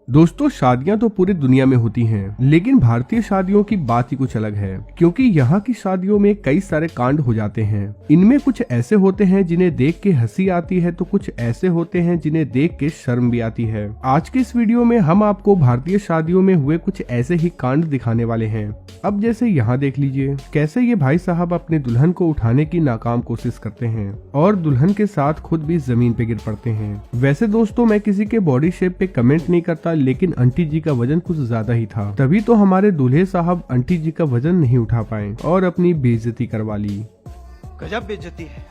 दोस्तों, शादियां तो पूरी दुनिया में होती हैं, लेकिन भारतीय शादियों की बात ही कुछ अलग है, क्योंकि यहाँ की शादियों में कई सारे कांड हो जाते हैं। इनमें कुछ ऐसे होते हैं जिन्हें देख के हंसी आती है, तो कुछ ऐसे होते हैं जिन्हें देख के शर्म भी आती है। आज की इस वीडियो में हम आपको भारतीय शादियों में हुए कुछ ऐसे ही कांड दिखाने वाले हैं। अब जैसे यहाँ देख लीजिए कैसे ये भाई साहब अपने दुल्हन को उठाने की नाकाम कोशिश करते हैं और दुल्हन के साथ खुद भी जमीन पे गिर पड़ते हैं। वैसे दोस्तों, मैं किसी के बॉडी शेप पे कमेंट नहीं करता, लेकिन आंटी जी का वजन कुछ ज्यादा ही था, तभी तो हमारे दूल्हे साहब आंटी जी का वजन नहीं उठा पाए और अपनी बेइज्जती करवा ली। गजब बेइज्जती है।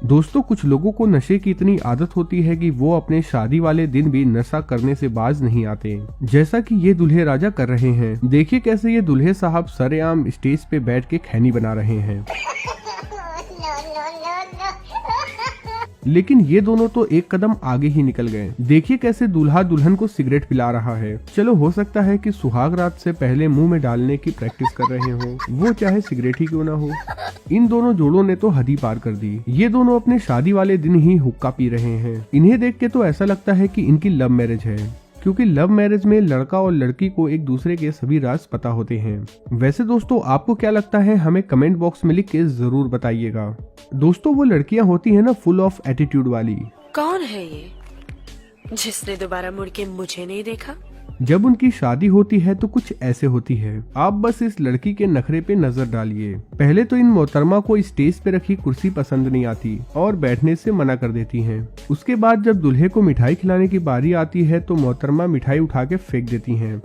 दोस्तों, कुछ लोगों को नशे की इतनी आदत होती है कि वो अपने शादी वाले दिन भी नशा करने से बाज नहीं आते, जैसा कि ये दूल्हे राजा कर रहे हैं। देखिए कैसे ये दूल्हे साहब सरेआम स्टेज पे बैठ के खैनी बना रहे हैं। लेकिन ये दोनों तो एक कदम आगे ही निकल गए। देखिए कैसे दूल्हा दुल्हन को सिगरेट पिला रहा है। चलो, हो सकता है कि सुहाग रात से पहले मुंह में डालने की प्रैक्टिस कर रहे हो, वो चाहे सिगरेट ही क्यों ना हो। इन दोनों जोड़ों ने तो हद ही पार कर दी। ये दोनों अपने शादी वाले दिन ही हुक्का पी रहे हैं। इन्हें देख के तो ऐसा लगता है कि इनकी लव मैरिज है, क्योंकि लव मैरिज में लड़का और लड़की को एक दूसरे के सभी राज पता होते हैं। वैसे दोस्तों, आपको क्या लगता है, हमें कमेंट बॉक्स में लिख के जरूर बताइएगा। दोस्तों, वो लड़कियां होती हैं ना फुल ऑफ एटीट्यूड वाली। कौन है ये जिसने दोबारा मुड़ के मुझे नहीं देखा? जब उनकी शादी होती है तो कुछ ऐसे होती है। आप बस इस लड़की के नखरे पे नजर डालिए। पहले तो इन मोहतरमा को स्टेज पे रखी कुर्सी पसंद नहीं आती और बैठने से मना कर देती हैं। उसके बाद जब दूल्हे को मिठाई खिलाने की बारी आती है तो मोहतरमा मिठाई उठा के फेंक देती हैं।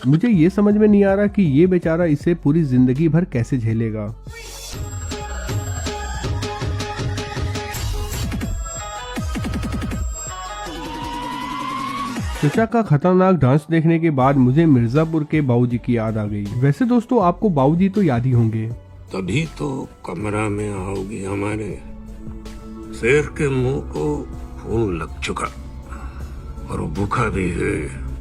मुझे ये समझ में नहीं आ रहा कि ये बेचारा इसे पूरी जिंदगी भर कैसे झेलेगा। चचा का खतरनाक डांस देखने के बाद मुझे मिर्जापुर के बाबूजी की याद आ गई। वैसे दोस्तों, आपको बाबूजी तो याद ही होंगे। तभी तो कमरा में आओगी हमारे। शेर के मुंह को फूल लग चुका और वो भूखा भी है।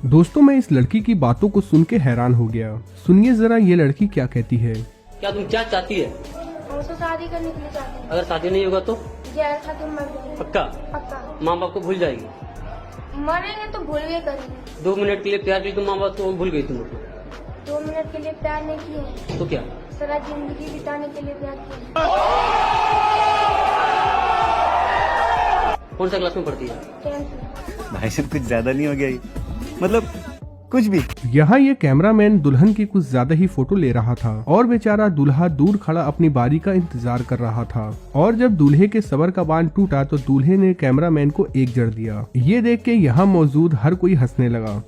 दोस्तों, मैं इस लड़की की बातों को सुन के हैरान हो गया। सुनिए जरा ये लड़की क्या कहती है। क्या तुम क्या चाहती है? वो तो शादी करने के लिए चाहती है। अगर शादी नहीं होगा तो? जहर खा के मर जाएगी। पक्का? पक्का। माँ बाप को भूल जाएगी? मरेंगे तो भूल भी करेंगे। 2 मिनट के लिए प्यार की तुम माँ बाप को भूल गई तुम लोग? 2 मिनट के लिए प्यार नहीं किए तो क्या? सारा जिंदगी बिताने के लिए प्यार किए। कौन सा क्लास में पढ़ती है? 10th में। भाई साहब कुछ ज्यादा नहीं हो गया ये? मतलब कुछ भी। यहाँ ये कैमरामैन दुल्हन की कुछ ज्यादा ही फोटो ले रहा था और बेचारा दूल्हा दूर खड़ा अपनी बारी का इंतजार कर रहा था। और जब दूल्हे के सबर का बांध टूटा तो दूल्हे ने कैमरामैन को एक जड़ दिया। ये देख के यहाँ मौजूद हर कोई हंसने लगा।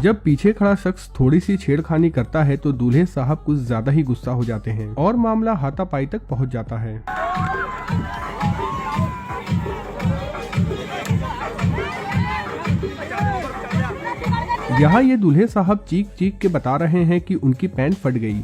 जब पीछे खड़ा शख्स थोड़ी सी छेड़खानी करता है तो दूल्हे साहब कुछ ज्यादा ही गुस्सा हो जाते हैं और मामला हाथापाई तक पहुंच जाता है। यहाँ ये दूल्हे साहब चीख चीख के बता रहे हैं कि उनकी पैंट फट गई।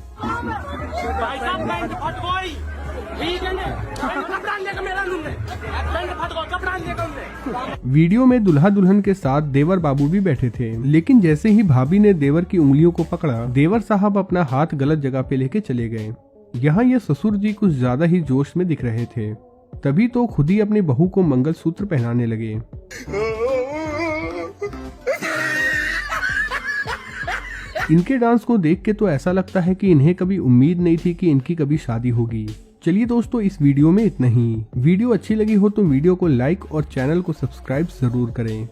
वीडियो में दुल्हा दुल्हन के साथ देवर बाबू भी बैठे थे, लेकिन जैसे ही भाभी ने देवर की उंगलियों को पकड़ा, देवर साहब अपना हाथ गलत जगह पे लेके चले गए। यहाँ ये ससुर जी कुछ ज्यादा ही जोश में दिख रहे थे, तभी तो खुद ही अपनी बहू को मंगलसूत्र पहनाने लगे। इनके डांस को देख के तो ऐसा लगता है कि इन्हें कभी उम्मीद नहीं थी कि इनकी कभी शादी होगी। चलिए दोस्तों, इस वीडियो में इतना ही। वीडियो अच्छी लगी हो तो वीडियो को लाइक और चैनल को सब्सक्राइब जरूर करें।